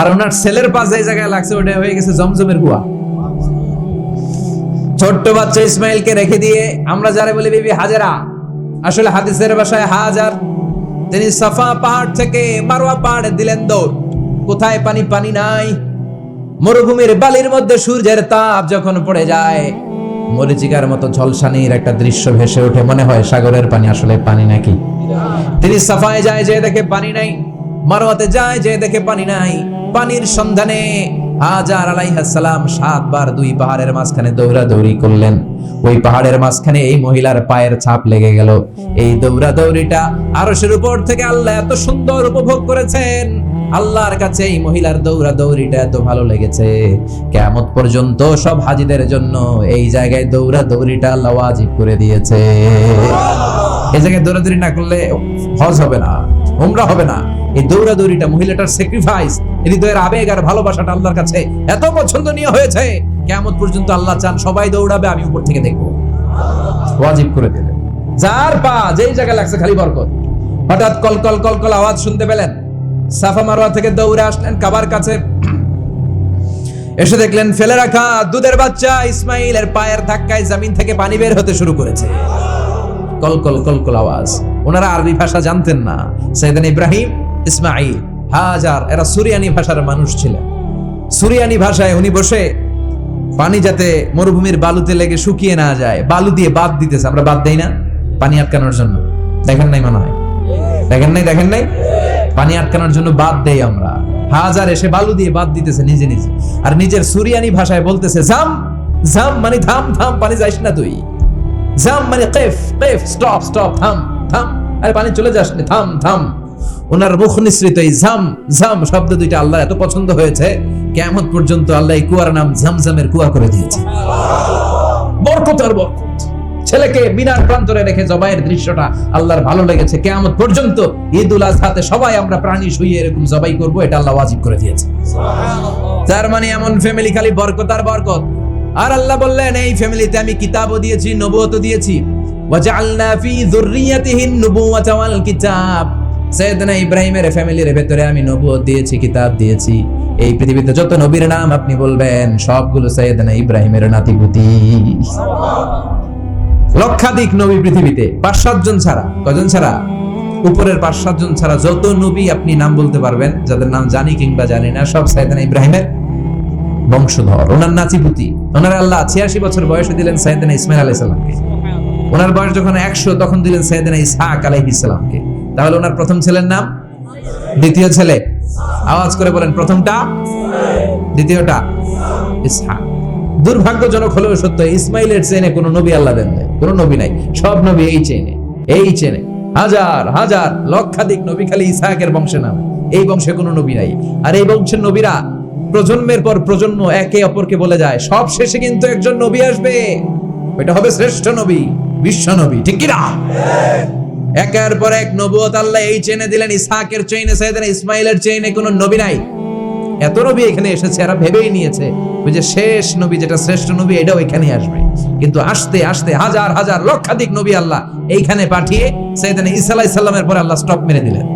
আর ওনার ছেলের পা যে জায়গায় লাগছে ওটা হয়ে গেছে জমজমের কুয়া। ছোট্ট বাচ্চা ইসমাইলকে রেখে দিয়ে আমরা যারা বলি বিবি হাজেরা, আসলে হাদিসের ভাষায় হাজার, তিনি সাফা পাহাড় থেকে মারওয়া পাহাড়ে দিলেন দৌড়। কোথায় পানি? পানি নাই। মরুভূমির বালির মধ্যে সূর্যের তাপ যখন পড়ে যায়, মরিচিকার মতো ঝলসানির একটা দৃশ্য ভেসে ওঠে, মনে হয় সাগরের পানি, আসলে পানি নাকি। তিনি সাফায় যায়, যে দেখে পানি নাই। মারওয়াতে যায়, যে দেখে পানি নাই। পানির সন্ধানে হাজার আলাইহিস সালাম 7 বার 2 পাহাড়ের মাঝখানে দৌড়াদৌড়ি করলেন। ওই পাহাড়ের মাঝখানে এই মহিলার পায়ের ছাপ লেগে গেল। এই দৌড়াদৌড়িটা আরশের উপর থেকে আল্লাহ এত সুন্দর উপভোগ করেছেন। আল্লাহর কাছে এই মহিলার দৌড়াদৌড়িটা এত ভালো লেগেছে, কিয়ামত পর্যন্ত সব হাজীদের জন্য এই জায়গায় দৌড়াদৌড়িটা আল্লাহ ওয়াজিব করে দিয়েছে। এই জায়গায় দৌড়াদৌড়ি না করলে হজ হবে না, উমরা হবে না। এই দৌড়াদৌড়িটা, মহিলাটার স্যাক্রিফাইস, হৃদয়ের আবেগ আর ভালোবাসাটা আল্লাহর কাছে এত পছন্দনীয় হয়েছে, কিয়ামত পর্যন্ত আল্লাহ চান সবাই দৌড়াবে, আমি উপর থেকে দেখবো। ওয়াজিব করে দিলেন। যার পা যেই জায়গায় লাগছে খালি বরকত। হঠাৎ কল কল কল কল আওয়াজ শুনতে পেলেন। সাফা মারওয়া থেকে দৌড়ে আসলেন কাবার কাছে। এসে দেখলেন ফেলে রাখা দুধের বাচ্চা ইসমাইলের পায়ের ধাক্কায় জমিন থেকে পানি বের হতে শুরু করেছে। কল কল কল কল আওয়াজ। ওনারা আরবি ভাষা জানতেন না। সাইয়েদনা ইব্রাহিম, ইসমাইল, হাজার এরা সুরিয়ানি ভাষার মানুষ ছিলেন। সুরিয়ানি ভাষায় উনি বসে পানি যাতে মরুভূমির বালুতে লেগে শুকিয়ে না যায়, বালু দিয়ে বাদ দিতেছে। আমরা বাদ দেই না পানি আটকানোর জন্য? দেখেন নাই মনে হয়? দেখেন নাই? পানি আটকানোর জন্য বাদ দেই আমরা। হাজার এসে বালু দিয়ে বাদ দিতেছে নিজে নিজে, আর নিজের সুরিয়ানি ভাষায় বলতেছে জাম জাম, মানে থাম থাম, পানি যাইস না তুই। জাম মানে কেফ কেফ, স্টপ স্টপ, থাম থাম, আরে পানি চলে যাস না, থাম থাম। ওনার মুখ নিঃসৃত এই জাম জাম শব্দ দুইটা আল্লাহ এত পছন্দ হয়েছে, কিয়ামত পর্যন্ত আল্লাহ এই কুয়ার নাম ঝমঝমের কুয়া করে দিয়েছে। বরকত আর বরকত। ছেলেকে মিনার প্রান্তরে রেখে জবাইয়ের দৃশ্যটা আল্লাহর ভালো লেগেছে। কিয়ামত পর্যন্ত ঈদুল আজহাতে সবাই আমরা প্রাণী শুইয়ে এরকম জবাই করব, এটা আল্লাহ ওয়াজিব করে দিয়েছে। তার মানে এমন ফ্যামিলি খালি বরকত আর বরকত। আর আল্লাহ বললেন এই ফ্যামিলিতে আমি কিতাবও দিয়েছি, নবুয়তও দিয়েছি। ওয়াজআলনা ফি যুররিয়াতিহিন নুবুওয়াতা ওয়াল কিতাব। সাইয়েদনা ইব্রাহিমের ফ্যামিলির ভেতরে আমি নবুয়ত দিয়েছি, কিতাব দিয়েছি। এই পৃথিবীতে যত নবীর নাম আপনি বলবেন সবগুলো সাইয়েদনা ইব্রাহিমের নাতিপুতি। লক্ষাধিক নবী পৃথিবীতে, 5-7 জন ছাড়া। কজন ছাড়া? উপরের 5-7 জন ছাড়া যত নবী আপনি নাম বলতে পারবেন, যাদের নাম জানি কিংবা জানি না, সব সাইয়েদনা ইব্রাহিমের বংশধর, ওনার নাতিপুতি। ওনার আল্লাহ 86 বছর বয়সে দিলেন সাইয়েদনা ইসমাইল আলাইহিস সালামকে। ওনার বয়স যখন 100 তখন দিলেন সাইয়েদনা ইসহাক আলাইহিস সালামকে। তাহলে ওনার প্রথম ছেলের নাম? দ্বিতীয় ছেলে? আওয়াজ করে বলেন, প্রথমটা? দ্বিতীয়টা? ইসহাক। দুর্ভাগ্যজনক হলেও সত্য, ইসমাইলের চেনে কোনো নবী আল্লাহ দেন নাই, কোনো নবী নাই। সব নবী এই চেনে হাজার হাজার লক্ষাধিক নবী খালি ইসহাকের বংশে নাম। এই বংশে কোনো নবী নাই। আর এই বংশের নবীরা প্রজন্মের পর প্রজন্ম একে অপরকে বলে যায়, সব শেষে কিন্তু একজন নবী আসবে, এটা হবে শ্রেষ্ঠ নবী, বিশ্ব নবী। ঠিক কি না? একের পর এক নবুয়ত আল্লাহ এই চেনে দিলেন। ইসহাকের চেইনে, সাইয়েদনা ইসমাইলের চেইনে কোনো নবী নাই। এত নবী এখানে এসেছে, এরা ভেবেই নিয়েছে ওই যে শেষ নবী, যেটা শ্রেষ্ঠ নবী, এটাও এখানে আসবে। কিন্তু আস্তে আস্তে হাজার হাজার লক্ষাধিক নবী আল্লাহ এইখানে পাঠিয়ে সাইয়েদনা ঈসা আলাইহিস সালামের পরে আল্লাহ স্টপ মেরে দিলেন।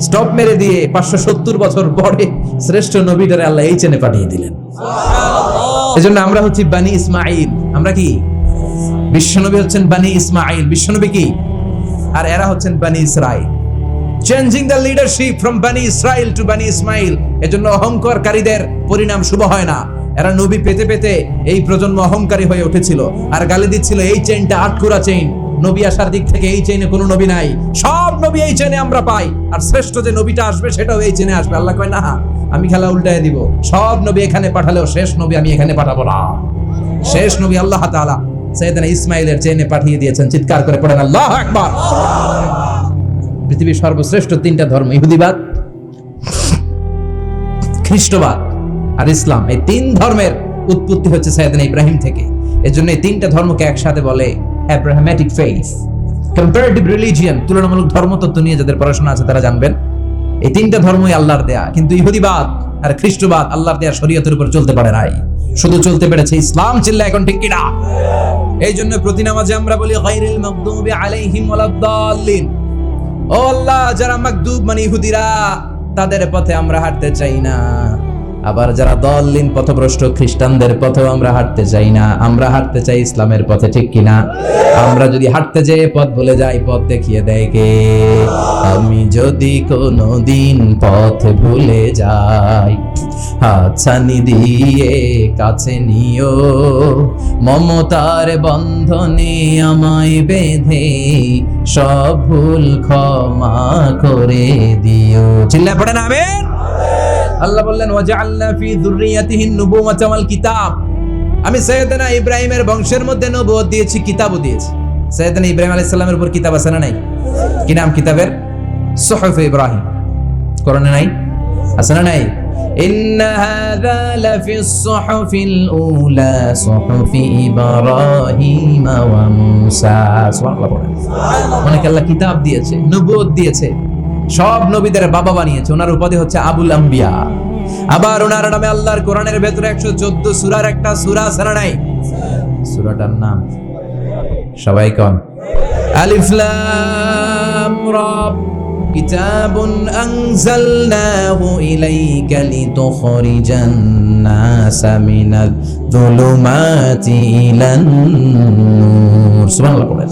স্টপ মেরে দিয়ে 570 বছর পরে শ্রেষ্ঠ নবীটারে আল্লাহ এই চেনে পাঠিয়ে দিলেন। এজন্য আমরা হচ্ছি বানি ইসমাইল। আমরা কি? বিশ্বনবী হচ্ছেন বানি ইসমাইল। বিশ্বনবী কি? আর এরা হচ্ছেন বানি Israil. Changing the leadership from বানি ইসরাইল টু বানি ইসমাইল। এজন্য অহংকারীদের পরিণাম শুভ হয় না। এরা নবী পেতে পেতে এই প্রজন্ম অহংকারী হয়ে উঠেছিল আর গালি দিচ্ছিল এই চেইনটা আটকুরা চেইন, নবী আসার দিক থেকে এই চেইনে কোনো নবী নাই, সব নবী এই চেইনে আমরা পাই, আর শ্রেষ্ঠ যে নবীটা আসবে সেটাও এই চেইনে আসবে। আল্লাহ কয় না, আমি খেলা উল্টায় দিব, সব নবী এখানে পাঠালেও শেষ নবী আমি এখানে পাঠাবো না। শেষ নবী আল্লাহ তাআলা সাইয়েদনা ইসমাইলের চেইনে পাঠিয়ে দিয়েছেন। চিৎকার করে পড়েন আল্লাহু আকবার। পৃথিবীর সর্বশ্রেষ্ঠ 3টা ধর্ম, ইহুদিবাদ, খ্রিস্টবাদ আর ইসলাম, এই 3 ধর্মের উৎপত্তি হচ্ছে সাইয়েদনা ইব্রাহিম থেকে। এজন্য এই 3টা ধর্মকে একসাথে বলে অ্যাব্রাহামেটিক ফেইথ, কম্পারেটিভ রিলিজিয়ন। তুলনামূলক ধর্মতত্ত্ব নিয়ে যাদের পড়াশোনা আছে তারা জানবেন এই 3টা ধর্মই আল্লাহর দেয়া। কিন্তু ইহুদিবাদ আর খ্রিস্টবাদ আল্লাহর দেয়া শরীয়তের উপর চলতে পারে নাই, শুধু চলতে পেরেছে ইসলাম। চিল্লা এখন ঠিক কিনা? এই জন্য প্রতি নামাজে আমরা বলি গায়রিল মাগদুবি আলাইহিম ওয়ালাদ-দাল্লিন। ও আল্লাহ, যারা মাগদুব মানে ইহুদিরা, তাদের পথে আমরা হাঁটতে চাই না। আবার যারা দলহীন পথভ্রষ্ট খ্রিস্টানদের পথেও আমরা হাঁটতে চাই না। আমরা হাঁটতে চাই ইসলামের পথে, ঠিক কিনা? আমরা যদি হাঁটতে যেয়ে পথ ভুলে যাই, পথ দেখিয়ে দেয় কে? আমি যদি কোনোদিন পথ ভুলে যাই, হাতছানি দিয়ে কাছে নিও, মমতার বন্ধনে আমায় বেঁধে সব ভুল ক্ষমা করে দিও। চিল্লায় পড়েন আমিন। আল্লাহ বললেন ওয়াজআলনা ফি যুররিয়াতিহি নুবুওয়াতা ওয়াল কিতাব, আমি সাইয়েদনা ইব্রাহিমের বংশের মধ্যে নবুয়ত দিয়েছি, কিতাবও দিয়েছি। সাইয়েদনা ইব্রাহিম আলাইহিস সালামের উপর কিতাব আছে না নাই? কি নাম কিতাবের? সুহুফ ইব্রাহিম। কোরআনে নাই? আছে না নাই? ইন্না হাযা লাফিস সুহুফিল উলা সুহুফি ইব্রাহিম ওয়া মূসা। সুবহানাল্লাহ বলেন। অনেক আল্লাহ কিতাব দিয়েছে, নবুয়ত দিয়েছে, সব নবীদের বাবা বানিয়েছে। ওনার উপাধি হচ্ছে আবুল আম্বিয়া। আবার ওনার নামে আল্লাহর কোরআনের ভেতরে 114 সূরার একটা সূরা আছে না নাই? সূরাটার নাম সবাই কোন? আলিফ লাম রা। কিতাবুন আনজালনাহু ইলাইকা লিতুখরিজান নাসা মিনাল যুলুমাতি ইলান নূর। সুবহানাল্লাহ পড়েন।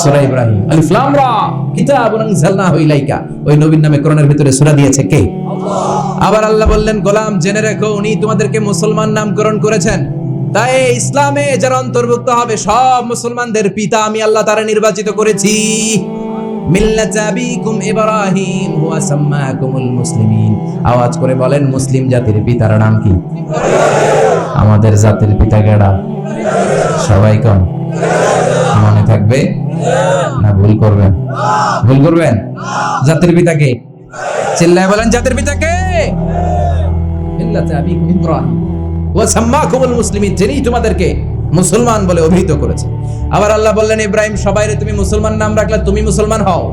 সূরা ইব্রাহিম আলিফ লাম রা কিতাবুন আনজালনাহু ইলাইকা। ওই নবীর নামে কোরআনের ভিতরে সূরা দিয়েছে কে? আল্লাহ। আবার আল্লাহ বললেন গোলাম জেনে রেখো উনি তোমাদেরকে মুসলমান নামকরণ করেছেন। তাই ইসলামে যারা অন্তর্ভুক্ত হবে সব মুসলমানদের পিতা আমি আল্লাহ তারা নির্বাচিত করেছি। মিল্লাতা আবিকুম ইব্রাহিম হুয়া সাম্মাকুমুল মুসলিমিন। আওয়াজ করে বলেন মুসলিম জাতির পিতার নাম কি? আমাদের জাতির পিতা কেডা? সবাই কোন? মনে থাকবে না ভুল করবেন? ভুল করবেন? জাতির পিতা কে? চিল্লায় বলেন জাতির পিতা কে? মিল্লাতা আবিকুম ইব্রাহিম ওয়া সাম্মাকুমুল মুসলিমিন, যিনি তোমাদেরকে মুসলমান বলে অভিহিত করেছে। আবার আল্লাহ বললেন ইব্রাহিম সবাইরে তুমি মুসলমান নাম রাখলে তুমি মুসলমান হও।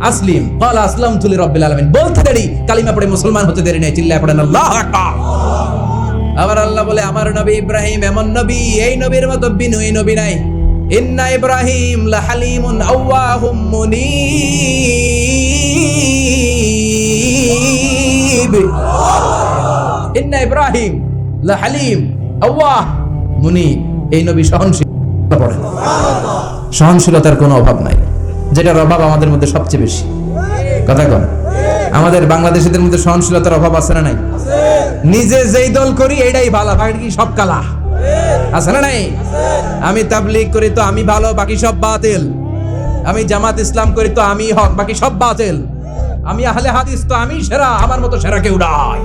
আসলিম ক্বালা আসলামতু লিরাব্বিল আলামিন, বলতে দেরি কালিমা পড়ে মুসলমান হতে দেরি নেই। চিল্লায় পড়েন আল্লাহু আকবার। আবার আল্লাহ বলে আমার নবী ইব্রাহিম এমন নবী, এই নবীর মতো বিনয়ী নবী নাই। ইন্না ইব্রাহিম লাহালিমুন আওয়াহুম মুনীব। ইন্না ইব্রাহিম লাহালিম আওয়াহ মুনীব। এই নবী সহনশীল। সহনশীলতার কোনো অভাব নাই, যেটার অভাব আমাদের মধ্যে সবচেয়ে বেশি। কথা কন, আমাদের বাংলাদেশিদের মধ্যে সহনশীলতার অভাব আছে না নাই? নিজে যেই দল করি এটাই ভালো, বাকি সব কালা। আছে না নাই? আমি তাবলীগ করি তো আমি ভালো, বাকি সব বাতিল। আমি জামাত ইসলাম করি তো আমি হক, বাকি সব বাতিল। আমি আহলে হাদিস তো আমি সেরা, আমার মতো সেরা কেউ নাই।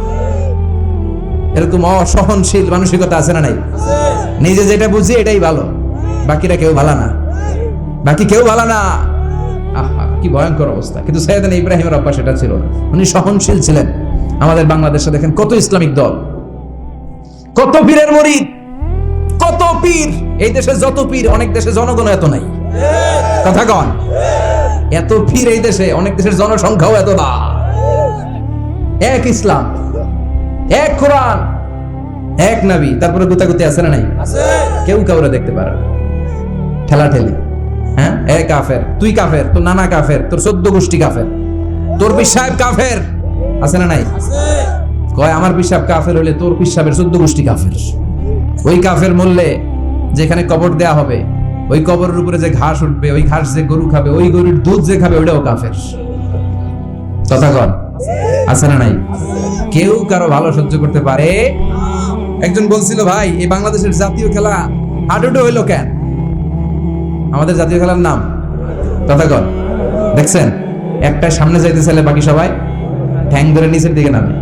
এরকম অসহনশীল মানসিকতা আছে না নাই? নিজে যেটা বুঝি এটাই ভালো, বাকিরা কেউ ভালো না, বাকি কেউ ভালো না। আহা কি ভয়ঙ্কর অবস্থা। কিন্তু সাইয়েদনা ইব্রাহিমের অভ্যাস সেটা ছিল না, উনি সহনশীল ছিলেন। আমাদের বাংলাদেশে দেখেন কত ইসলামিক দল, কত পীরের মুরিদ, কত পীর। এই দেশে যত পীর অনেক দেশে জনগণ এত নাই। কথা কন, এত পীর এই দেশে, অনেক দেশের জনসংখ্যাও এত না। এক ইসলাম, এক কোরআন, এক নবী, তারপরে গুতাগুতি আছে না নাই? কেউ কাউরে দেখতে পারে না, ঠেলাঠেলি। হ্যাঁ, এক কাফের, তুই কাফের, তোর নানা কাফের, তোর 14 গোষ্ঠী কাফের, তোর পীর সাহেব কাফের, আছে না নাই? কয় আমার পীর সাহেব কাফের হলে তোর পীর সাহেবের 14 গোষ্ঠী কাফের। ওই কাফের মূল্যে যেখানে কবর দেয়া হবে, ওই কবরের উপরে যে ঘাস উঠবে, ওই ঘাস যে গরু খাবে, ওই গরুর দুধ যে খাবে, ওইটাও কাফের। কথা কন, আছে না নাই? কেউ কারো ভালো সহ্য করতে পারে? একজন বলছিল ভাই এই বাংলাদেশের জাতীয় খেলা হাডুডু হইলো কেন? আমাদের জাতীয় খেলার নাম কথা কন, দেখছেন একটা সামনে যাইতে চাইলে বাকি সবাই ঠ্যাং ধরে নিচের দিকে নামে।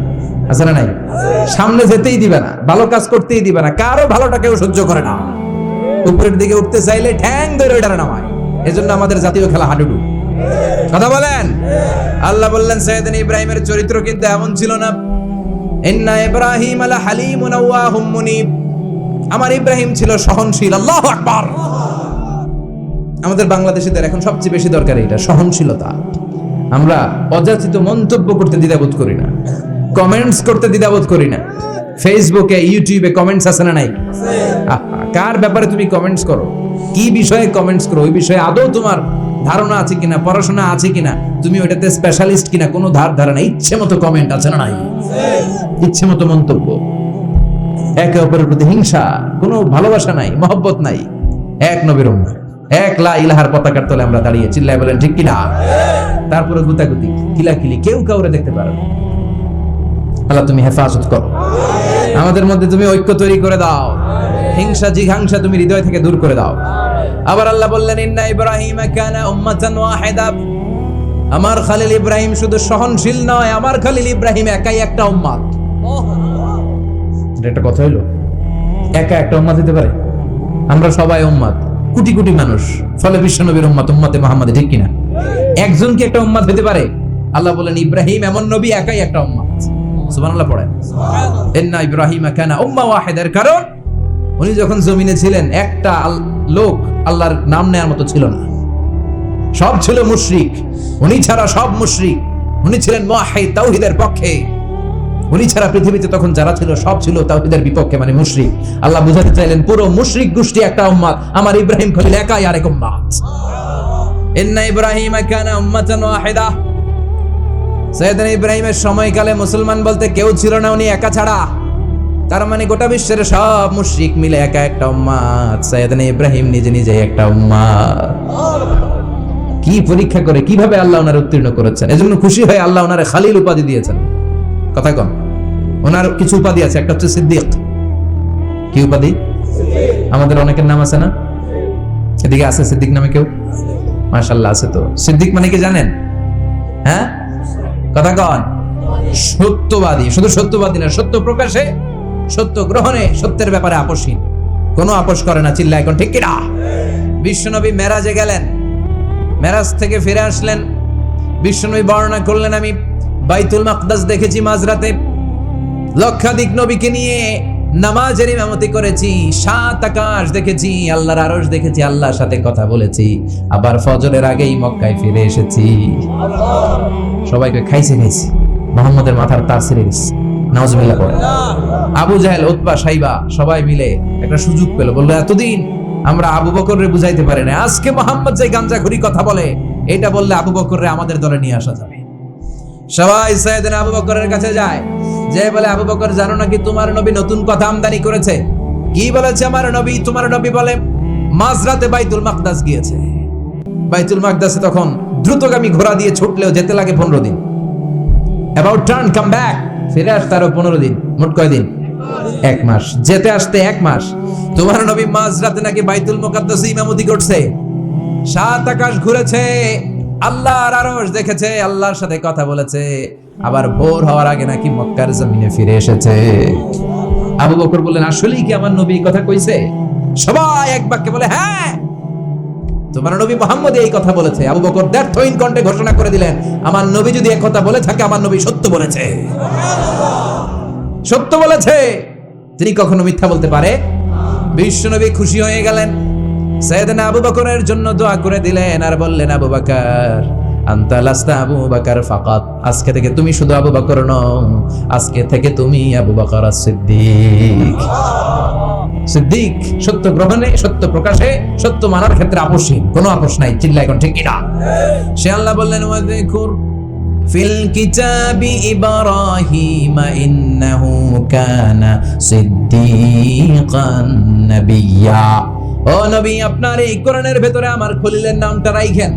আছে না নাই? সামনে যেতেই দিবে না, ভালো কাজ করতেই দিবে না, কারো ভালোটা কেউ সহ্য করে না। উপরের দিকে উঠতে চাইলে ঠ্যাং ধরে ওইটারে নামায়। এজন্য আমাদের জাতীয় খেলা হাডুডু। কথা বলেন। আল্লাহ বললেন সাইয়েদনা ইব্রাহিমের চরিত্র কিন্তু এমন ছিল না। ইন্না ইব্রাহিম আলা হালিমুন আওয়াহুম মুনীব। আমার ইব্রাহিম ছিল সহনশীল। আল্লাহু আকবার। আমাদের বাংলাদেশীদের এখন সবচেয়ে বেশি দরকার এটা, সহনশীলতা। আমরা অযাচিত মন্তব্য করতে দ্বিধাবোধ করি না, কমেন্টস করতে দ্বিধাবোধ করি না। ফেসবুকে ইউটিউবে কমেন্টস আছে না নাই? কার ব্যাপারে তুমি কমেন্টস করো, কি বিষয়ে কমেন্টস করো, ওই বিষয়ে আদৌ তোমার ধারণা আছে কিনা, পড়াশোনা আছে কিনা, তুমি ওইটাতে স্পেশালিস্ট কিনা, কোনো ধারণা, ইচ্ছে মতো কমেন্ট আছে না নাই, ইচ্ছে মতো মন্তব্য, একে অপরের প্রতি হিংসা, কোনো ভালোবাসা নাই, মহব্বত নাই। এক নবীর উম্মত, এক লা ইলাহার পতাকার তলে আমরা দাঁড়িয়ে, চিল্লায় বলেন ঠিক কিনা? তারপরে গুতাগুতি, কিলাকিলি, কেউ কাউরে দেখতে পারো না। আল্লাহ তুমি হেফাজত করো, আমাদের মধ্যে তুমি ঐক্য তৈরি করে দাও, হিংসা জিঘাংসা তুমি হৃদয় থেকে দূর করে দাও। আবার আল্লাহ বললেন ইন্না ইব্রাহিমা কানা উম্মাতান ওয়াহিদা, আমার খলিল ইব্রাহিম শুধু সহনশীল নয়, আমার খলিল ইব্রাহিম একাই একটা উম্মত। এটা কথা হইলো, একা একটা উম্মত হতে পারে? আমরা সবাই উম্মত, কোটি কোটি মানুষ, ফলে বিশ্বনবীর উম্মত, উম্মতে মুহাম্মাদী, ঠিক কিনা? একজন কি একটা উম্মত হতে পারে? আল্লাহ বলেন ইব্রাহিম এমন নবী, একাই একটা উম্মত। সুবহানাল্লাহ পড়েন, ইন্না ইব্রাহিমা কানা উম্মা ওয়াহিদার, কারণ উনি যখন জমিনে ছিলেন একটা লোক আল্লাহর নাম নেওয়ার মতো ছিল না, সব ছিল মুশরিক, উনি ছাড়া সব মুশরিক। উনি ছিলেন মুওয়াহিদ, তাওহীদের পক্ষে। উনি ছাড়া পৃথিবীতে তখন যারা ছিল সব ছিল তাওহীদের বিপক্ষে, মানে মুশরিক। আল্লাহ বুঝাতে চাইলেন পুরো মুশরিক গোষ্ঠী একটা উম্মত, আমার ইব্রাহিম খলিল একাই আরেক উম্মত। ইন্না ইব্রাহিমা কানা উম্মাতান ওয়াহিদা, সাইয়েদনা ইব্রাহিমের সময়কালে মুসলমান বলতে কেউ ছিল না, উনি একা ছাড়া। তার মানে গোটা বিশ্বের সব মুশরিক মিলে একা একটা উম্মত, সাইয়েদনা ইব্রাহিম নিজে নিজে একটা উম্মত। কি পরীক্ষা করে কিভাবে আল্লাহ ওনার উত্তীর্ণ করেছেন, এজন্য খুশি হয়ে আল্লাহ ওনারে খালিল উপাধি দিয়েছেন। কথা কন, ওনার কিছু উপাধি আছে, একটা হচ্ছে সিদ্দিক। কি উপাধি? আমাদের অনেকের নাম আছে না, এদিকে আছে সিদ্দিক নামে কেউ? মাশাআল্লাহ আছে। তো সিদ্দিক মানে কি জানেন? হ্যাঁ, কথা কন। সত্যবাদী, শুধু সত্যবাদী না, সত্য প্রকাশে, সত্য গ্রহণে, সত্যের ব্যাপারে আপোষহীন, কোনো আপোষ করে না। চিল্লা এখন ঠিক কিনা? বিশ্বনবী মেরাজে গেলেন, মেরাজ থেকে ফিরে আসলেন, বিশ্বনবী বর্ণনা করলেন আমি বাইতুল মাকদাস দেখেছি মাঝরাতে, লক্ষাধিক নবীকে নিয়ে নামাজের ইমামতি করেছি, 7 আকাশ দেখেছি, আল্লাহর আরশ দেখেছি, আল্লাহর সাথে কথা বলেছি, আবার ফজরের আগেই মক্কায় ফিরে এসেছি। সবাইকে খাইছে মুহাম্মদের মাথার তার ছিঁড়ে গেছে, নাউজুবিল্লাহ পড়ে। আবু জাহেল, উতবা, সাইবা সবাই মিলে একটা সুযোগ পেল, বললো এতদিন আমরা আবু বকররে বুঝাইতে পারি না, আজকে মুহাম্মদ যে গাঞ্জাখুরি কথা বলে, এটা বললে আবু বকররে আমাদের দলে নিয়ে আসা যাবে। সবাই সাইয়েদনা আবু বকরের কাছে যায়, যে বলে আবু বকর জানো নাকি তোমার নবী নতুন কথা আমদানি করেছে? কি বলেছে আমার নবী? তোমার নবী বলে মাঝরাতে বাইতুল মাকদাস গিয়েছে। বাইতুল মাকদাসে তখন দ্রুতগামী ঘোড়া দিয়ে ছুটলেও যেতে লাগে 15 দিন। অ্যাবাউট টার্ন কাম ব্যাক, ফিরে আসতে আরো 15 দিন, মোট কয় দিন? 1 মাস, যেতে আসতে 1 মাস। তোমার নবী মাঝরাতে নাকি বাইতুল মুকাদ্দাসে ইমামতি করছে, 7 আকাশ ঘুরেছে, আল্লাহর আরশ দেখেছে, আল্লাহর সাথে কথা বলেছে, আবার ভোর হওয়ার আগে নাকি মক্কার জমিনে ফিরে এসেছে। আবু বকর বললেন আসলেই কি আমার নবী এই কথা কইছে? সবাই এক বাক্যে বলে হ্যাঁ, তোমার নবী মুহাম্মদ এই কথা বলেছে। আবু বকর দ্ব্যর্থহীন কণ্ঠে ঘোষণা করে দিলেন, আমার নবী যদি এই কথা বলে থাকে, আমার নবী সত্য বলেছে, সত্য বলেছে, তিনি কখনো মিথ্যা বলতে পারে? বিশ্বনবী খুশি হয়ে গেলেন, সাইয়েদনা আবু বকরের জন্য দোয়া করে দিলেন, আর বললেন আবু বকর আনতা লাস্তা আবু বকর ফাকাত, আজকে থেকে তুমি শুধু আবু বকর নও, আজকে থেকে তুমি আবু বকর as-সিদ্দিক। সিদ্দিক, সত্য গ্রহণে, সত্য প্রকাশে, সত্য মানার ক্ষেত্রে আপোষহীন, কোনো আপোষ নাই। চিল্লা এখন ঠিক কিনা? সে আল্লাহ বললেন ওয়াযকুর ফিল কিতাবি ইব্রাহিম ইন্নাহু কানা সিদ্দিকান নাবিয়্যা। ও নবী, আপনার এই কোরআনের ভেতরে আমার খলিলের নামটা রাখেন,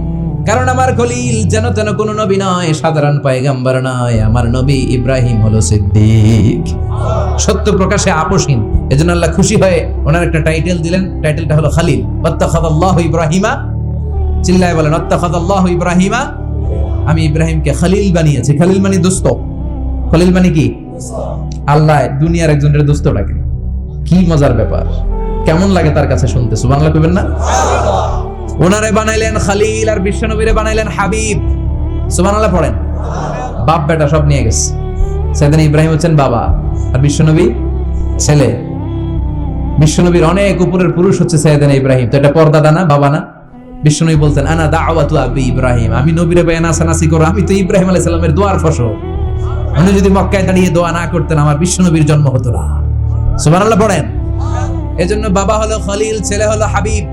কারণ আমার খলিল যেন তেন কোনো নবী নয়, সাধারণ পয়গম্বর নয়, আমার নবী ইব্রাহিম হলো সিদ্দিক, সত্য প্রকাশে আপোষহীন। এজন্য আল্লাহ খুশি হয়ে ওনার একটা টাইটেল দিলেন, টাইটেলটা হলো খালিল। ওয়াত্তাখাযাল্লাহু ইব্রাহিমা, চিল্লায় বলেন ওয়াত্তাখাযাল্লাহু ইব্রাহিমা, আমি ইব্রাহিমকে খলিল বানিয়েছি। খলিল মানে দোস্ত, খলিল মানে কি? আল্লাহ দুনিয়ার একজনের দোস্ত ডাকে, কি মজার ব্যাপার, কেমন লাগে তার কাছে শুনতে? সুবহানাল্লাহ কইবেন না? ওনারে বানাইলেন খালিল, আর বিশ্বনবীরে বানাইলেন হাবিব। সুবহানাল্লাহ পড়েন। বাপ বেটা সব নিয়ে গেছে। সাইয়েদনা ইব্রাহিম হচ্ছেন বাবা, আর বিশ্বনবী ছেলে। বিশ্বনবীর অনেক উপরের পুরুষ হচ্ছে সাইয়েদনা ইব্রাহিম, তো এটা পর্দাদা না, বাবা না? বিশ্বনবী বলতেন আনা দাওয়াতু আবি ইব্রাহিম, আমি নবীরে বেয়ান নাসানাসি করো, আমি তো ইব্রাহিম আলাইহিস সালামের দোয়ার ফসল। উনি যদি মক্কায় দাঁড়িয়ে দোয়া না করতেন, আমার বিশ্বনবীর জন্ম হতো না। সুবহানাল্লাহ পড়েন। এজন্য বাবা হলো খলিল, ছেলে হলো হাবিব।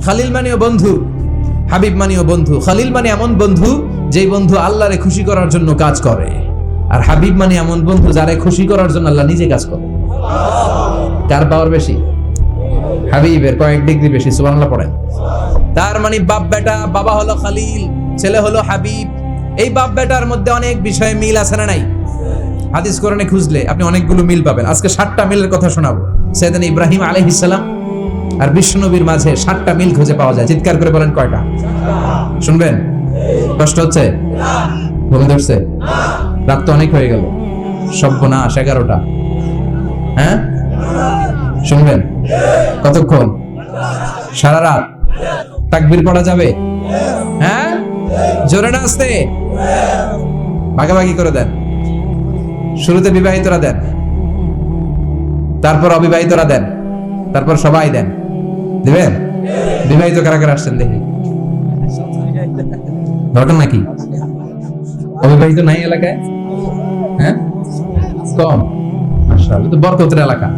খালিল মানেও বন্ধু, হাবিব মানেও বন্ধু, খলিল মানে এমন বন্ধু যেই বন্ধু আল্লাহরে খুশি করার জন্য কাজ করে, আর হাবিব মানে এমন বন্ধু যারে খুশি করার জন্য আল্লাহ নিজে কাজ করে। কার পাওয়ার বেশি? হাবিবের কয়েক ডিগ্রি বেশি। সুবহানাল্লাহ পড়েন। তার মানে বাপ বেটা, বাবা হলো খলিল, ছেলে হলো হাবিব। এই বাপ বেটার মধ্যে অনেক বিষয়ে মিল আছে না নাই? হাদিস কোরআনে খুঁজলে আপনি অনেকগুলো মিল পাবেন। আজকে 7টা মিলের কথা শোনাবো। সাইয়েদনা ইব্রাহিম আলাইহিস সালাম আর বিশ্বনবীর মাঝে 7টা মিল খুঁজে পাওয়া যায়। চিৎকার করে বলেন কয়টা? শুনবেন? কষ্ট হচ্ছে? ঘুম ধরছে? রাত তো অনেক হয়ে গেল। সর্বনাশ, 11টা। হ্যাঁ, শুনবেন? কতক্ষণ? সারা রাত। তাকবীর পড়া যাবে? হ্যাঁ, জোরে না আস্তে? ভাগাভাগি করে দেন। শুরুতে বিবাহিতরা দেন, তারপর অবিবাহিতরা দেন, তারপর সবাই দেন। দিবেন? বিবাহিত কারা কারা আসছেন দেখি। দরকার নাকি? অবিবাহিত নাই এলাকায়? হ্যাঁ, কম। মাশাআল্লাহ, তো বরকতের এলাকা।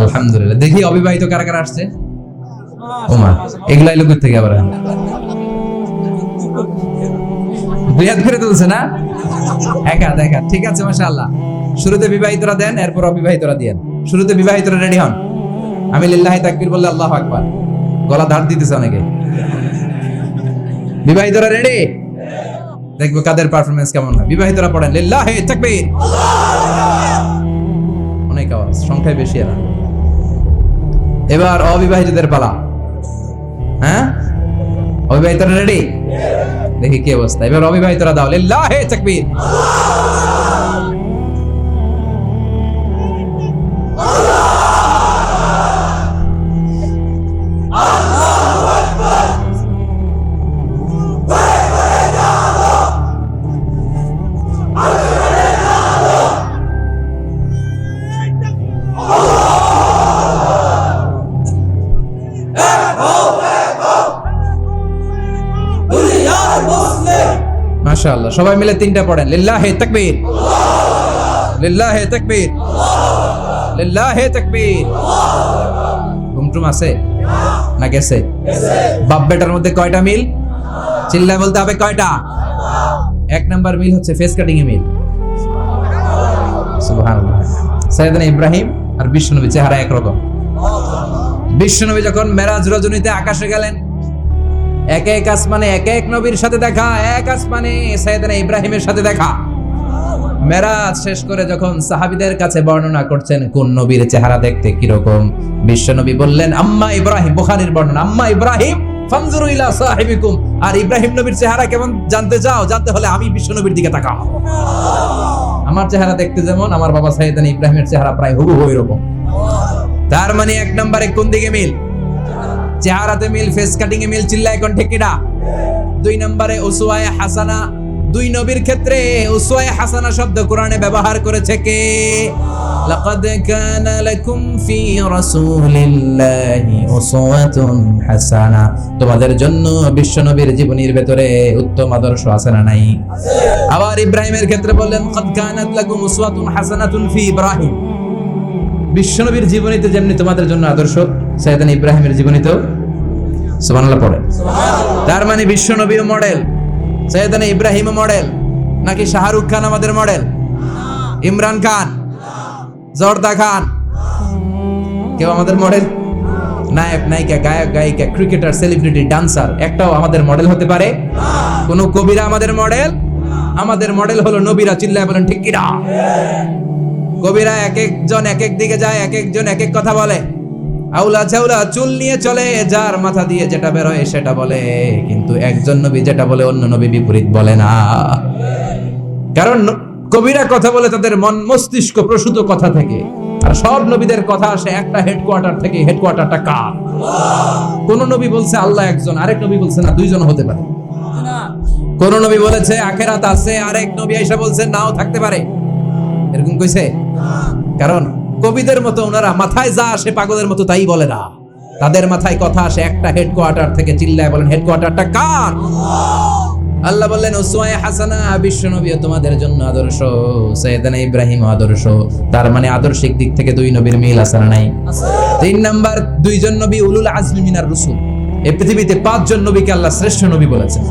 আলহামদুলিল্লাহ। দেখি অবিবাহিত কারা কারা আসছে। ওমা, এগুলাই লোকের থেকে আবার দুই হাত করে তুলছে না? একা দেখা। ঠিক আছে, মাশাআল্লাহ। শুরুতে বিবাহিতরা দেন, এরপর অবিবাহিতরা দিয়েন। শুরুতে বিবাহিতরা রেডি হন। আমি লিল্লাহি তাকবীর বললে আল্লাহু আকবার। গলা ধার দিতেছে অনেকে। বিবাহিতরা রেডি? দেখবো কাদের পারফরম্যান্স কেমন হয়। বিবাহিতরা পড়েন লিল্লাহি তাকবীর। অনেক আওয়াজ, সংখ্যায় বেশি এরা। এবার অবিবাহিতদের পালা। হ্যাঁ, অবিবাহিতরা রেডি? দেখি কি অবস্থা। এবার অবিবাহিতরা দাও লিল্লাহি তাকবীর। মাশাআল্লাহ, সবাই মিলে 3টা পড়েন লিল্লাহি তাকবীর, লিল্লাহি তাকবীর, লিল্লাহি তাকবীর। ঘুমটুম আছে না গেছে? বাপ বেটার মধ্যে কয়টা মিল? চিল্লায় বলতে হবে কয়টা? 1 নাম্বার মিল হচ্ছে ফেস কাটিং এ মিল। সুবহানাল্লাহ। সাইয়েদনা ইব্রাহিম আর বিশ্বনবী চেহারা একরকম। বিশ্বনবী যখন মেরাজ রজনীতে আকাশে গেলেন, এক এক আসমানে এক এক নবীর সাথে দেখা, এক আসমানে সাইয়েদনা ইব্রাহিমের সাথে দেখা। মেরাজ শেষ করে যখন সাহাবীদের কাছে বর্ণনা করছেন কোন নবীর চেহারা দেখতে কিরকম, বিশ্বনবী বললেন আম্মা ইব্রাহিম। বুখারীর বর্ণনা, আম্মা ইব্রাহিম ফানজুরু ইলা সাহিবিকুম। আর ইব্রাহিম নবীর চেহারা কেমন জানতে চাও? জানতে হলে আমি বিশ্বনবীর দিকে তাকাও। আমার চেহারা দেখতে যেমন, আমার বাবা সাইয়েদনা ইব্রাহিমের চেহারা প্রায় হুবহু এরকম। তার মানে 1 নম্বরে কোন দিকে মিল? চেহারাতে মিল, ফেস কাটিং এ মিল। চিল্লায় কোন ঠিক কিনা? 2 নম্বরে উসওয়ায়ে হাসানা। 2 নবীর ক্ষেত্রে উসওয়ায়ে হাসানা শব্দ কোরআনে ব্যবহার করেছে কে? লাকাদ কানা লাকুম ফি রাসূলিল্লাহি উসওয়াতুন হাসানা। তোমাদের জন্য বিশ্বনবীর জীবনীর ভেতরে উত্তম আদর্শ আছে না নাই? আবার ইব্রাহিমের ক্ষেত্রে বললেন কাদ কানাত লাকুম উসওয়াতুন হাসানাতুন ফি ইব্রাহিম। বিশ্বনবীর জীবনীতে যেমনি তোমাদের জন্য আদর্শ, সাইয়েদনা ইব্রাহিমের জীবনীতেও। সুবহানাল্লাহ পড়ে। তার মানে বিশ্বনবীও মডেল, সাইয়েদনা ইব্রাহিমও মডেল। নাকি শাহরুখ খান আমাদের মডেল? ইমরান খান, জর্দা খান, কেউ আমাদের মডেল? নায়ক নায়িকা, গায়ক গায়িকা, ক্রিকেটার, সেলিব্রিটি, ডান্সার একটাও আমাদের মডেল হতে পারে? কোন কবিরা আমাদের মডেল? আমাদের মডেল হলো নবীরা। চিল্লায় বলেন ঠিক কিনা? কবিরা এক একজন এক এক দিকে যায়, এক একজন এক এক কথা বলে। আউলা ঝাউলা চুল নিয়ে চলে, যার মাথা দিয়ে যেটা বের হয় সেটা বলে। কিন্তু একজন নবী যেটা বলে অন্য নবী বিপরীত বলে না। কারণ কবিরা কথা বলে তাদের মন মস্তিষ্ক প্রসূত কথা থেকে, আর সব নবীদের কথা আসে একটা হেডকোয়ার্টার থেকে। হেডকোয়ার্টারটা কার? কোন নবী বলছে আল্লাহ একজন, আরেক নবী বলছে না দুইজন হতে পারে। কোন নবী বলেছে আখিরাত আছে, আরেক নবী এসে বলছে নাও থাকতে পারে। এরকম কইছে? কারণ কবিদের মতো ওনারা মাথায় যা আসে পাগলের মতো তাই বলে না। তাদের মাথায় কথা আসে একটা হেডকোয়ার্টার থেকে। চিল্লায় বলেন হেডকোয়ার্টারটা কার? আল্লাহ বললেন উসওয়ায়ে হাসানা, বিশ্বনবী তোমাদের জন্য আদর্শ, সাইয়েদনা ইব্রাহিম আদর্শ। তার মানে আদর্শিক দিক থেকে 2 নবীর মিল আছে না নাই? 3 নাম্বার, 2 জন নবী উলুল আজমি মিনার রাসূল। এই পৃথিবীতে 5 জন নবীকে আল্লাহ শ্রেষ্ঠ নবী বলেছেন।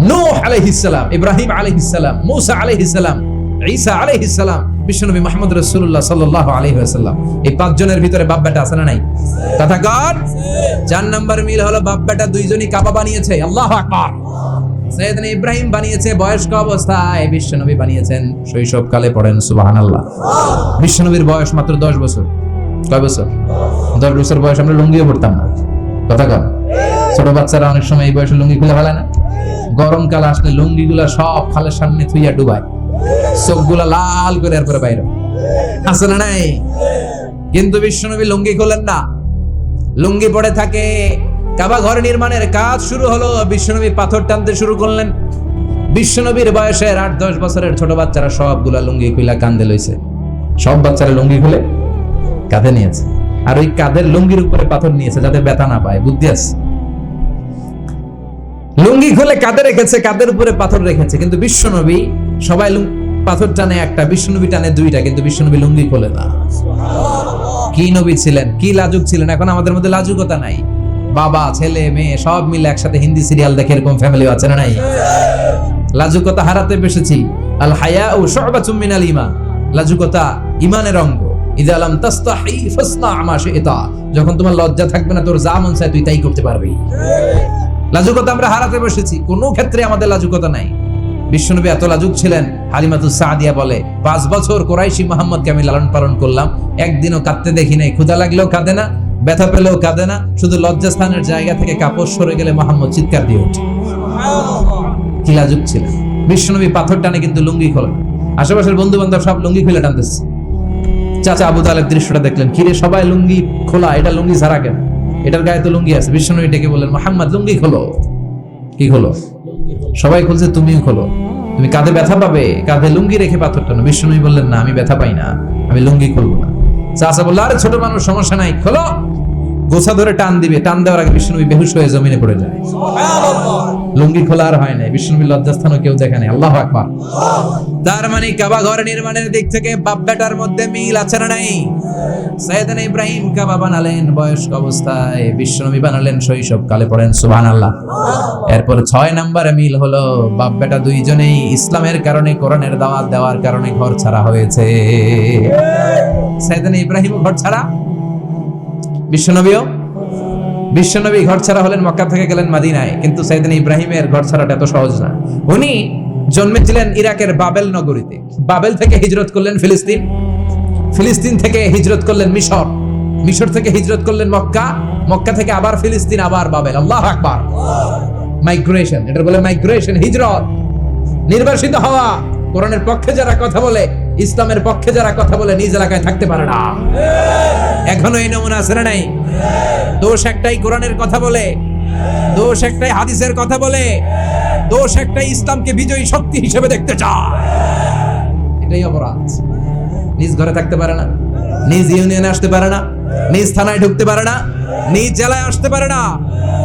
নূহ আলাইহিস সালাম, ইব্রাহিম আলাইহিস সালাম, মূসা আলাইহিস সালাম, ঈসা আলাইহিস সালাম, বিশ্বনবী মুহাম্মদ রাসূলুল্লাহ সাল্লাল্লাহু আলাইহি ওয়াসাল্লাম। এই 5 জনের ভিতরে বাপ বেটা আছে না নাই? কথা কর। 4 নাম্বার মিল হলো বাপ বেটা দুইজনই কাবা বানিয়েছে। আল্লাহু আকবার। সাইয়েদনা ইব্রাহিম বানিয়েছে বয়স্ক অবস্থায়, বিশ্বনবী বানিয়েছেন শৈশবকালে। পড়েন সুবহানাল্লাহ। বিশ্বনবীর বয়স মাত্র 10 বছর। কয় বছর? 10 বছর বয়স আমরা লুঙ্গিও পড়তাম না। কথা কর। ছোট বাচ্চারা অনেক সময় এই বয়সে লুঙ্গি খুলে ফেলে না? গরমকাল আসলে লুঙ্গিগুলা সব খালের সামনে থুইয়া ডুবায়, চোখগুলা লাল করে এরপরে বাইরে আছে না নাই? কিন্তু বিশ্বনবী লুঙ্গি খোলেন না, লুঙ্গি পড়ে থাকে। কাবা ঘর নির্মাণের কাজ শুরু হলো, বিশ্বনবী পাথর টানতে শুরু করলেন। বিশ্বনবীর বয়সের 8-10 বছরের ছোট বাচ্চারা সবগুলা লুঙ্গি খুলে কাঁধে লইছে। সব বাচ্চারা লুঙ্গি খুলে কাঁধে নিয়েছে, আর ওই কাঁধের লুঙ্গির উপরে পাথর নিয়েছে যাতে ব্যথা না পায়। বুদ্ধি আছে। লুঙ্গি খুলে কাঁধে রেখেছে, কাঁধের উপরে পাথর রেখেছে। কিন্তু বিশ্বনবী, সবাই পাথর টানে একটা, বিশ্বনবী টানে 2টা, কিন্তু বিশ্বনবী লুঙ্গি খোলে না। কি নবী ছিলেন, কি লাজুক ছিলেন। এখন আমাদের মধ্যে লাজুকতা নাই। বাবা ছেলে মেয়ে সব মিলে একসাথে হিন্দি সিরিয়াল দেখে, এরকম ফ্যামিলি আছে না নাই? লাজুকতা হারাতে বসেছি। আল হায়াউ শু'বাতুম মিনাল ঈমান। লাজুকতা ঈমানের অঙ্গ। ইযা লাম তাস্তাহি ফাসনা মা শি'তা। যখন তোমার লজ্জা থাকবে না, তোর যা মন চায় তুই তাই করতে পারবি। লাজুকতা আমরা হারাতে বসেছি, কোনো ক্ষেত্রে আমাদের লাজুকতা নাই। বিশ্বনবী এত লাজুক ছিলেন, হালিমাতুস সাদিয়া বলে 5 বছর কুরাইশি মুহাম্মদকে আমি লালন পালন করলাম, একদিনও কাঁদতে দেখি নাই। ক্ষুধা লাগলেও কাঁদে না, ব্যথা পেলেও কাঁদে না, শুধু লজ্জাস্থানের জায়গা থেকে কাপড় সরে গেলে মুহাম্মদ চিৎকার দিয়ে ওঠে। কি লাজুক ছিলেন বিশ্বনবী। পাথর টানে কিন্তু লুঙ্গি খোলে। আশেপাশের বন্ধু বান্ধব সব লুঙ্গি খুলে টানতেছে। চাচা আবু তালেব দৃশ্যটা দেখলেন, কিরে সবাই লুঙ্গি খোলা, এটা লুঙ্গি ছাড়া কেন? এটার গায়ে তো লুঙ্গি আছে। বিশ্বনবী ডেকে বললেন, মুহাম্মদ লুঙ্গি খোলো। কি খোলো? সবাই খুলছে, তুমিও খোলো। তুমি কাঁধে ব্যথা পাবে, কাঁধে লুঙ্গি রেখে পাথর টানো। বিশ্বনবী বললেন, না আমি ব্যথা পাই না, আমি লুঙ্গি খুলবো না। চাচা বলল, আরে ছোট মানুষ, সমস্যা নাই, খোলো। গোছা ধরে টান দিবে, টান দেওয়ার আগে বিশ্বনবী বেহুশ হয়ে জমিনে পড়ে যায়। লুঙ্গি খোলা আর হয় নাই। বিশ্বনবীর লজ্জাস্থানও কেউ দেখে নাই। আল্লাহু আকবার। তার মানে কাবা ঘর নির্মাণের দিক থেকে বাপ বেটার মধ্যে মিল আছে না নাই? সাইয়েদনা ইব্রাহিম কাবা বানালেন বয়স্ক অবস্থায়, বিশ্বনবী বানালেন শৈশবকালে। পড়েন সুবহানাল্লাহ। এরপর 6 নম্বরে মিল হলো বাপ বেটা দুইজনেই ইসলামের কারণে, কোরআনের দাওয়াত দেওয়ার কারণে ঘর ছাড়া হয়েছে। সাইয়েদনা ইব্রাহিম ঘর ছাড়া, বিশ্বনবী ঘর ছাড়া হলেন, মক্কা থেকে গেলেন মদিনায়। কিন্তু সাইয়েদনা ইব্রাহিমের ঘর ছাড়াটা এত সহজ না। উনি জন্মেছিলেন ইরাকের বাবেল নগরীতে। বাবেল থেকে হিজরত করলেন ফিলিস্তিন, ফিলিস্তিন থেকে হিজরত করলেন মিশর, মিশর থেকে হিজরত করলেন মক্কা, মক্কা থেকে আবার ফিলিস্তিন, আবার বাবেল। আল্লাহু আকবার। মাইগ্রেশন, এটা বলে মাইগ্রেশন, হিজরত, নির্বাসিত হওয়া। কোরআনের পক্ষে যারা কথা বলে, ইসলামের পক্ষে যারা কথা বলে, নিজ এলাকায় থাকতে পারে না। এখনো এই নমুনা আছে না নাই? দোষ একটাই, কোরআনের কথা বলে। দোষ একটাই, হাদিসের কথা বলে। দোষ একটাই, ইসলামকে বিজয়ী শক্তি হিসেবে দেখতে চায়। এটাই অপরাধ। নিজ ঘরে থাকতে পারে না, নিজ ইউনিয়নে আসতে পারে না, নিজ থানায় ঢুকতে পারে না, নিজ জেলায় আসতে পারে না।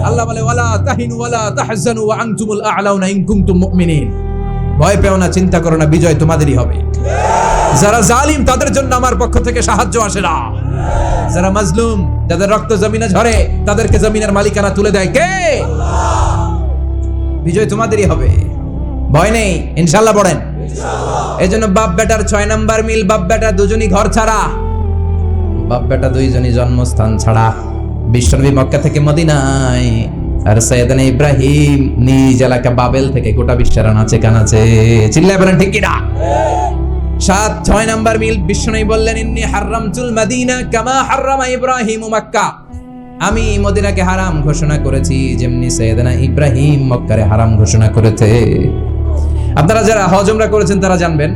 আল্লাহ বলে, ওয়ালা তাহিনু ওয়ালা তাহজানু ওয়া আনতুমুল আ'লাউনা ইন কুনতুম মুমিনিন। ভয় পেও না, চিন্তা করো না, বিজয় তোমাদেরই হবে। যারা জালিম তাদের জন্য আমার পক্ষ থেকে সাহায্য আসে না। যারা মাজলুম, যাদের রক্ত জমিনে ঝরে, তাদেরকে জমিনের মালিকানা তুলে দেয় কে? বিজয় তোমাদেরই হবে, ভয় নেই, ইনশাআল্লাহ। পড়েন। এজন্য বাপ বেটার 6 নাম্বার মিল, বাপ বেটা দুজনই ঘর ছাড়া, বাপ বেটা দুইজনই জন্মস্থান ছাড়া। বিশ্বনবী মক্কা থেকে মদিনায়, আর সাইয়েদনা ইব্রাহিম নিজ এলাকা বাবেল থেকে গোটা বিশ্বের আনাচে কানাচে। চিল্লায় বলেন ঠিক কিনা? 6 নাম্বার মিল, বিশ্বনবী বললেন, ইন্নী হারামতুল মদিনা কামা হারামা ইব্রাহিম মক্কা। আমি মদিনাকে হারাম ঘোষণা করেছি যেমনি সাইয়েদনা ইব্রাহিম মক্কারে হারাম ঘোষণা করেছে। আপনারা যারা হজ উমরা করেছেন তারা জানবেন,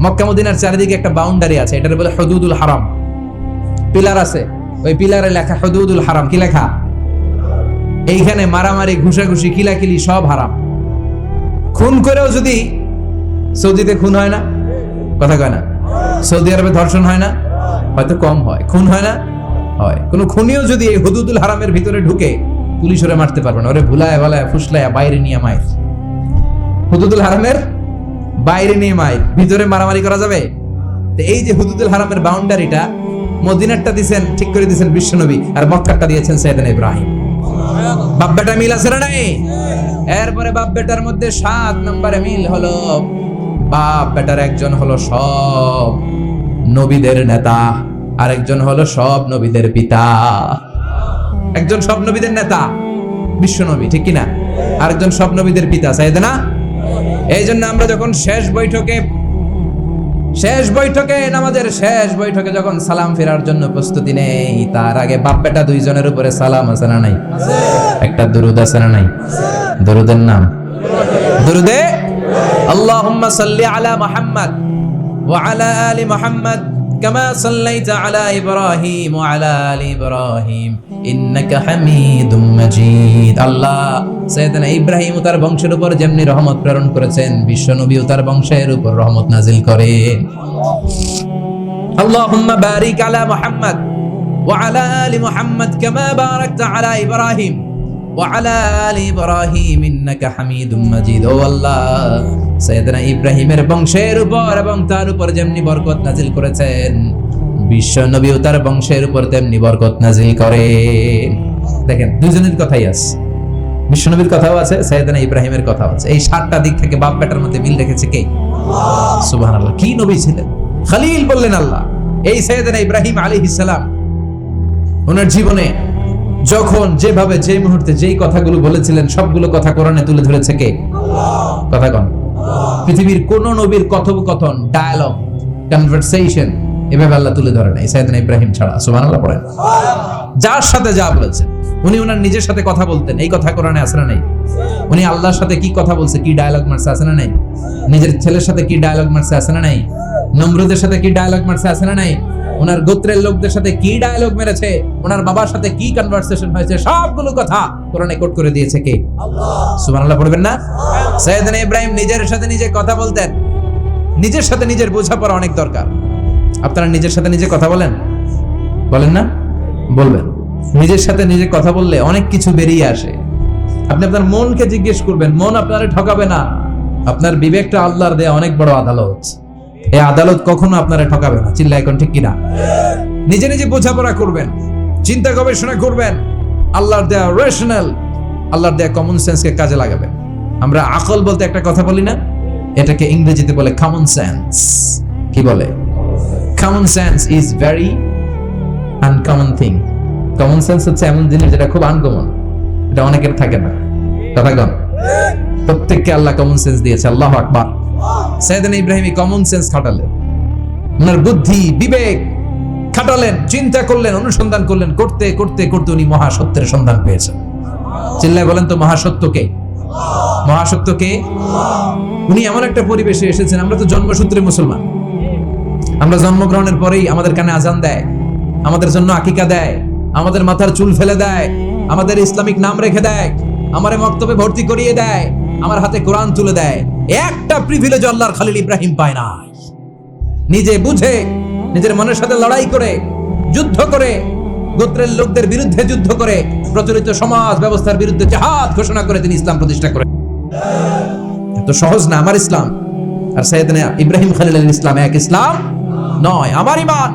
মক্কা মদিনার চারিদিকে একটা বাউন্ডারি আছে, এটার বলে হুদুদুল হারাম। পিলার আছে, ওই পিলারে লেখা হুদুদুল হারাম। কি লেখা? এইখানে মারামারি, ঘুষাঘুষি, কিলাকিলি সব হারাম। খুন করেও যদি, সৌদিতে খুন হয় না? কথা কয় না? সৌদি আরবে ধর্ষণ হয় না? হয়তো কম হয়। খুন হয় না? হয়। কোন খুনিও যদি এই হুদুদুল হারামের ভিতরে ঢুকে, পুলিশ ওরে মারতে পারবে না। ওরে ভুলায় ভালায় ফুসলায় বাইরে নিয়ে মায়ের, হুদুদুল হারামের বাইরে নিয়ে মায়ের, ভিতরে মারামারি করা যাবে? এই যে হুদুদুল হারামের বাউন্ডারিটা, মদিনারটা দিয়েছেন, ঠিক করে দিয়েছেন বিশ্বনবী, আর মক্কারটা দিয়েছেন সাইয়েদনা ইব্রাহিম। বাপ বেটা মিল আছে না নাই? এরপরে বাপ বেটার মধ্যে 7 নম্বরে মিল হলো বাপ বেটার একজন হলো সব নবীদের নেতা, আরেকজন হলো সব নবীদের পিতা। একজন সব নবীদের নেতা বিশ্ব নবী, ঠিক কিনা? আরেকজন সব নবীদের পিতা, সাইয়েদনা। এই জন্য আমরা যখন শেষ বৈঠকে নামাজের শেষ বৈঠকে যখন সালাম ফেরার জন্য প্রস্তুতি নেই, তার আগে বাপ বেটা দুইজনের উপরে সালাম আছে না নাই? একটা দুরুদ আছে না নাই? দুরুদের নাম দুরুদে আল্লাহুম্মা সাল্লি আলা মুহাম্মদ ওয়া আলা আলি মুহাম্মদ কামা সাল্লাইতা আলা ইব্রাহিম ওয়া আলা আলি ইব্রাহিম ইন্নাকা হামিদুম মাজিদ। আল্লাহ সাইয়েদনা ইব্রাহিম ও তার বংশের উপর যেমনি রহমত প্রেরণ করেছেন, বিশ্ব নবী ও তার বংশের উপর রহমত নাজিল করেন। আল্লাহুম্মা বারিক আলা মুহাম্মদ ওয়া আলা আলি মুহাম্মদ কামা বারাকতা আলা ইব্রাহিম ওয়া আলা আলি ইব্রাহিম ইন্নাকা হামিদুম মাজিদ। ও আল্লাহ, সাইয়েদনা ইব্রাহিমের বংশের উপর এবং তার উপর যেমনি বরকত নাজিল করেছেন, বিশ্ব নবী ও তার বংশের উপর তেমনি বরকত নাজিল করেন। দেখেন, দুইজনের কথাই আছে, বিশ্ব নবীর কথাও আছে, সাইয়েদনা ইব্রাহিমের কথাও আছে। এই 7টা দিক থেকে বাপ বেটার মধ্যে মিল রেখেছে কে? সুবহানাল্লাহ। কি নবী ছিলেন? খলিল বললেন আল্লাহ। এই সাইয়েদনা ইব্রাহিম আলাইহিস সালাম ওনার জীবনে যখন যেভাবে যে মুহূর্তে যেই কথাগুলো বলেছিলেন, সবগুলো কথা কোরআনে তুলে ধরেছে কে? কথা কোন? পৃথিবীর কোন নবীর কথোপকথন, ডায়ালগ, কনভারসেশন এভাবে আল্লাহ তুলে ধরে নাই সাইয়েদনা ইব্রাহিম ছাড়া। সুবহানাল্লাহ পড়েন। যার সাথে যা বলেছেন, উনি ওনার নিজের সাথে কথা বলতেন, এই কথা কোরআনে আছে না নাই? উনি আল্লাহর সাথে কি কথা বলছে, কি ডায়ালগ মারছে, আছে না নাই? নিজের ছেলের সাথে কি ডায়ালগ মারছে, আছে না নাই? নমরুদের সাথে কি ডায়ালগ মারছে, আছে না নাই? ওনার গোত্রের লোকদের সাথে কি ডায়ালগ মেরেছে, ওনার বাবার সাথে কি কনভারসেশন হয়েছে, সবগুলো কথা কোরআনে কোট করে দিয়েছে কে? আল্লাহ। সুবহানাল্লাহ পড়বেন না? সাইয়েদনা ইব্রাহিম নিজের সাথে নিজে কথা বলতেন। নিজের সাথে নিজের বোঝাপড়া অনেক দরকার। আপনারা নিজের সাথে নিজে কথা বলেন না? বলবেন। নিজের সাথে নিজে কথা বললে অনেক কিছু বেরিয়ে আসে। আপনি আপনার মনকে জিজ্ঞেস করবেন, মন আপনারে ঠকাবে না। আপনার বিবেকটা আল্লাহর দেয়া অনেক বড় আদালত, এই আদালত কখনো আপনারে ঠকাবে না। চিল্লায় কোন ঠিক কিনা? নিজে নিজে বোঝাপড়া করবেন, চিন্তা গবেষণা করবেন, আল্লাহর দেয়া রেশনাল, আল্লাহর দেয়া কমন সেন্সকে কাজে লাগাবেন। আমরা আকল বলতে একটা কথা বলি না, এটাকে ইংরেজিতে বলে কমন সেন্স। কি বলে? Common sense is very uncommon thing. Common sense হচ্ছে এমন জিনিস যেটা খুব আনকমন, এটা অনেকের থাকে না। কথা কম। প্রত্যেককে আল্লাহ কমন সেন্স দিয়েছে। আল্লাহু আকবার। সাইয়েদনা ইব্রাহিম কমন সেন্স খাটালেন, ওনার বুদ্ধি বিবেক খাটালেন, চিন্তা করলেন, অনুসন্ধান করলেন, করতে করতে করতে উনি মহাসত্যের সন্ধান পেয়েছেন। চিল্লায় বলেন তো, মহাসত্যকে? মহাসত্যকে? উনি এমন একটা পরিবেশে এসেছেন, আমরা তো জন্মসূত্রে মুসলমান, আমরা জন্মগ্রহণের পরেই আমাদের কানে আজান দেয়, আমাদের জন্য আকিকা দেয়, আমাদের মাথার চুল ফেলে দেয়, আমাদের ইসলামিক নাম রেখে দেয়, আমারে মক্তবে ভর্তি করিয়ে দেয়, আমার হাতে কোরআন তুলে দেয়। একটা প্রিভিলেজ আল্লাহর খলিল ইব্রাহিম পায় নাই। নিজে বুঝে, নিজের মনের সাথে লড়াই করে, যুদ্ধ করে, গোত্রের লোকদের বিরুদ্ধে যুদ্ধ করে, প্রচলিত সমাজ ব্যবস্থার বিরুদ্ধে জিহাদ ঘোষণা করে তিনি ইসলাম প্রতিষ্ঠা করেন। এত সহজ না আমার ইসলাম আর সাইয়েদনা ইব্রাহিম খলিলের ইসলাম এক ইসলাম নয়। আমার ঈমান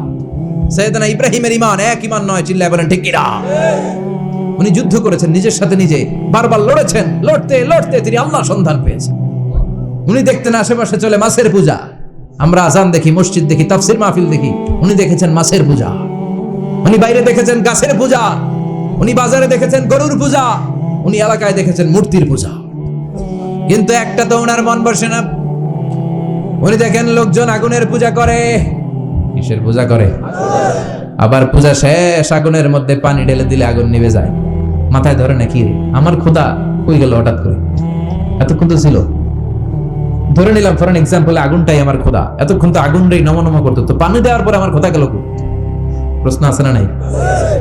সাইয়েদনা ইব্রাহিমের ঈমান এক ঈমান নয়। চিল্লায় বলেন ঠিক কিনা? উনি যুদ্ধ করেছেন, নিজের সাথে নিজে বারবার লড়েছেন, লড়তে লড়তে তিনি আল্লাহর সন্ধান পেয়েছেন। উনি দেখতেন আশেপাশে চলে মাছের পূজা, আমরা আজান দেখি, মসজিদ দেখি, তাফসীর মাহফিল দেখি, উনি দেখেছেন মাছের পূজা। উনি বাইরে দেখেছেন গাছের পূজা, উনি বাজারে দেখেছেন গরুর পূজা, উনি এলাকায় দেখেছেন মূর্তির পূজা। কিন্তু একটা তো ওনার মন বসে না। উনি দেখেন লোকজন আগুনের পূজা করে। কিসের পূজা করে? আবার পূজা শেষ আগুনের মধ্যে পানি ঢেলে দিলে আগুন নিভে যায়। মাথায় ধরে নাকি আমার খোদা কই গেল হঠাৎ করে? এতক্ষণ তো ছিল। ধরে নিলাম ফর এক্সাম্পল আগুনটাই আমার খোদা, এতক্ষণ তো আগুন রে নমনম করতো, তো পানি দেওয়ার পরে আমার খোদা গেল। প্রশ্ন আছে না নাই?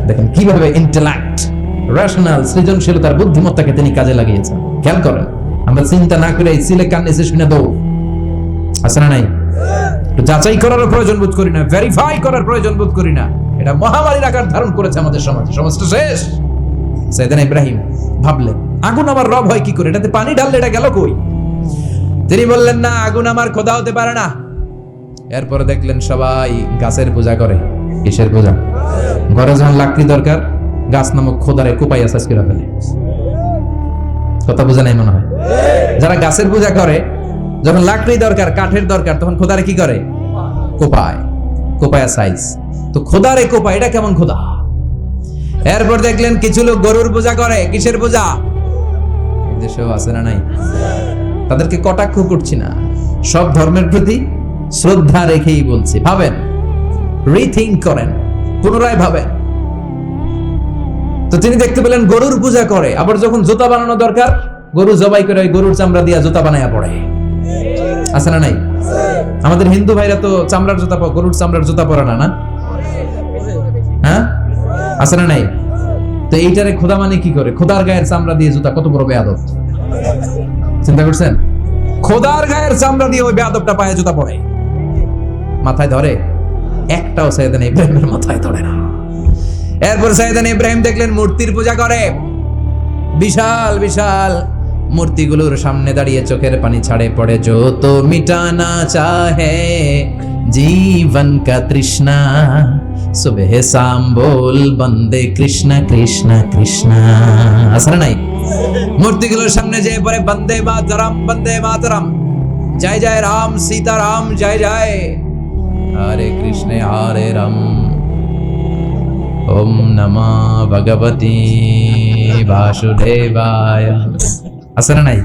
দেখেন কিভাবে ইন্টেলেক্ট, রেশনাল, সৃজনশীলতার বুদ্ধিমত্তাকে তিনি কাজে লাগিয়েছেন। খেয়াল করেন, আমরা চিন্তা না করে সিলে কান এসে শুনে দেবো, আছে না নাই? যাচাই করার প্রয়োজন বোধ করি না, ভেরিফাই করার প্রয়োজন বোধ করি না। এটা মহামারীর আকার ধারণ করেছে আমাদের সমাজে, সমাজটা শেষ। সাইয়েদনা ইব্রাহিম ভাবলেন আগুন আমার রব হয় কি করে, এটাতে পানি ঢাললে এটা গেল কই? তিনি বললেন না, আগুন আমার খোদা হতে পারে না। এরপরে দেখলেন সবাই গাছের পূজা করে। কিসের পূজা? ঘরে যখন লাকড়ি দরকার, গাছ নামক খোদারে কোপাইয়া সাজ করে ফেলে। কথা বোঝা নাই মনে হয়? যারা গাছের পূজা করে, যখন লাকড়ি দরকার, কাঠের দরকার, তখন খোদারে কি করে? কোপায়, কোপায়া সাইজ। তো খোদারে কোপায়, এটা কেমন খোদা? এরপর দেখলেন কিছু লোক গরুর পূজা করে। কিসের পূজা? দেশেও আছে না নাই? তাদেরকে কটাক্ষ করছি না, সব ধর্মের প্রতি শ্রদ্ধা রেখেই বলছি। ভাবেন, রিথিঙ্ক করেন, পুনরায় ভাবেন। তো তিনি দেখতে পেলেন গরুর পূজা করে, আবার যখন জুতা বানানো দরকার, গরু জবাই করে গরুর চামড়া দিয়া জুতা বানায়া পড়ে। আছে না নাই? আমাদের হিন্দু ভাইরা তো চামড়ার জুতা, গরুর চামড়ার জুতা পরে না, না? হ্যাঁ, আছে না নাই? তো এইটারে খোদা মানে কি করে? খোদার গায়ের চামড়া দিয়ে জুতা, কত বড় বেয়াদব! চিন্তা করছেন? খোদার গায়ের চামড়া দিয়ে ওই বেয়াদবটা পায়ে জুতা পড়ে, মাথায় ধরে? একটাও সাইয়েদনা ইব্রাহিমের মাথায় ধরে না। এরপর সাইয়েদনা ইব্রাহিম দেখলেন মূর্তির পূজা করে। বিশাল বিশাল মূর্তিগুলোর সামনে দাঁড়িয়ে চোখের পানি ছাড়ে পড়ে। जो तो मिटाना चाहे जीवन का तृष्णा सुबह शाम बोल बंदे कृष्ण कृष्ण कृष्ण। আসলে নাই? মূর্তিগুলোর সামনে যে পড়ে বন্দে মাতরম, বন্দে মাতরম, জয় জয় রাম সীতারাম, জয় জয় হরে কৃষ্ণ হরে রাম, ওম নমঃ ভগবতে বাসুদেবায়। আছে না নাই?